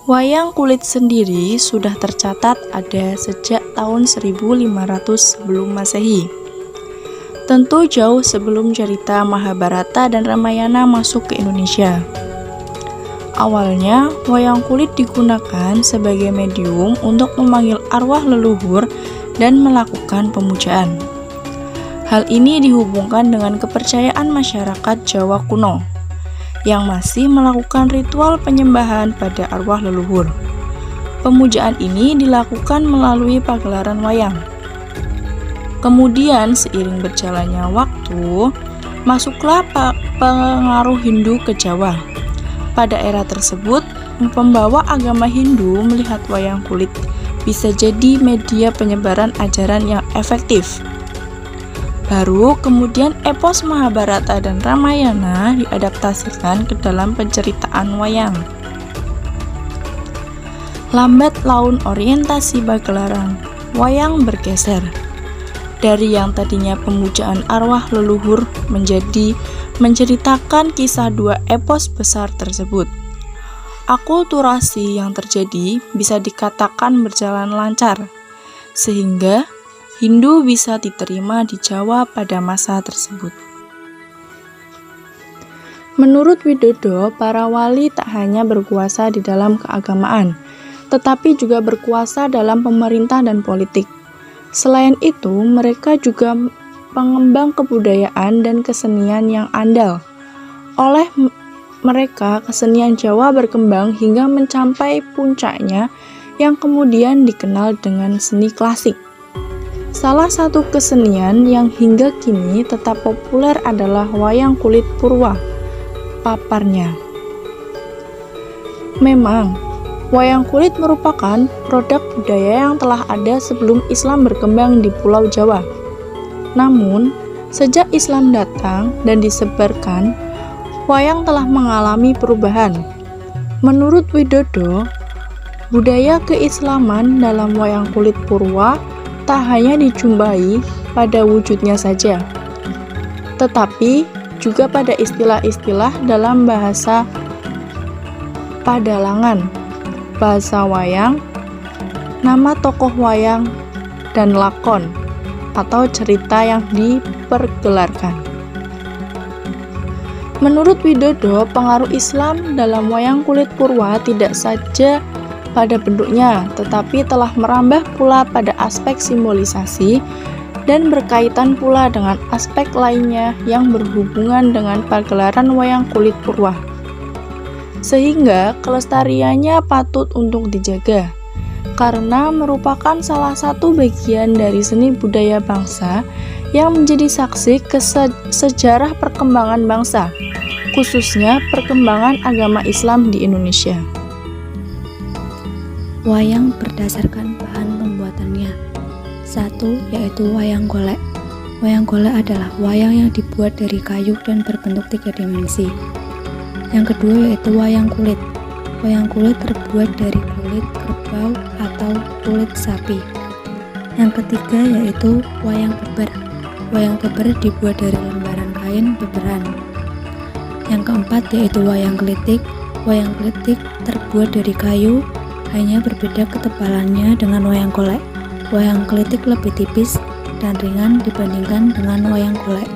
Wayang kulit sendiri sudah tercatat ada sejak tahun 1500 sebelum Masehi. Tentu jauh sebelum cerita Mahabharata dan Ramayana masuk ke Indonesia. Awalnya, wayang kulit digunakan sebagai medium untuk memanggil arwah leluhur dan melakukan pemujaan. Hal ini dihubungkan dengan kepercayaan masyarakat Jawa kuno yang masih melakukan ritual penyembahan pada arwah leluhur. Pemujaan ini dilakukan melalui pagelaran wayang. Kemudian, seiring berjalannya waktu, masuklah pengaruh Hindu ke Jawa. Pada era tersebut, pembawa agama Hindu melihat wayang kulit bisa jadi media penyebaran ajaran yang efektif. Baru kemudian epos Mahabharata dan Ramayana diadaptasikan ke dalam penceritaan wayang. Lambat laun orientasi pagelaran wayang bergeser. Dari yang tadinya pemujaan arwah leluhur menjadi menceritakan kisah dua epos besar tersebut. Akulturasi yang terjadi bisa dikatakan berjalan lancar, sehingga Hindu bisa diterima di Jawa pada masa tersebut. Menurut Widodo, para wali tak hanya berkuasa di dalam keagamaan, tetapi juga berkuasa dalam pemerintah dan politik. Selain itu, mereka juga pengembang kebudayaan dan kesenian yang andal. Oleh mereka, kesenian Jawa berkembang hingga mencapai puncaknya yang kemudian dikenal dengan seni klasik. Salah satu kesenian yang hingga kini tetap populer adalah wayang kulit Purwa, paparnya. Memang, wayang kulit merupakan produk budaya yang telah ada sebelum Islam berkembang di Pulau Jawa. Namun, sejak Islam datang dan disebarkan, wayang telah mengalami perubahan. Menurut Widodo, budaya keislaman dalam wayang kulit Purwa tak hanya dijumpai pada wujudnya saja, tetapi juga pada istilah-istilah dalam bahasa Padalangan, bahasa wayang, nama tokoh wayang, dan lakon atau cerita yang dipergelarkan. Menurut Widodo, pengaruh Islam dalam wayang kulit Purwa tidak saja pada bentuknya, tetapi telah merambah pula pada aspek simbolisasi dan berkaitan pula dengan aspek lainnya yang berhubungan dengan pagelaran wayang kulit Purwa. Sehingga kelestariannya patut untuk dijaga, karena merupakan salah satu bagian dari seni budaya bangsa yang menjadi saksi sejarah perkembangan bangsa, khususnya perkembangan agama Islam di Indonesia. Wayang berdasarkan bahan pembuatannya. 1. Yaitu wayang golek. Wayang golek adalah wayang yang dibuat dari kayu dan berbentuk 3 dimensi. Yang kedua yaitu wayang kulit. Wayang kulit terbuat dari kulit kerbau atau kulit sapi. Yang ketiga yaitu wayang beber. Wayang beber dibuat dari lembaran kain beberan. Yang keempat yaitu wayang klitik. Wayang klitik terbuat dari kayu, hanya berbeda ketebalannya dengan wayang golek. Wayang klitik lebih tipis dan ringan dibandingkan dengan wayang golek.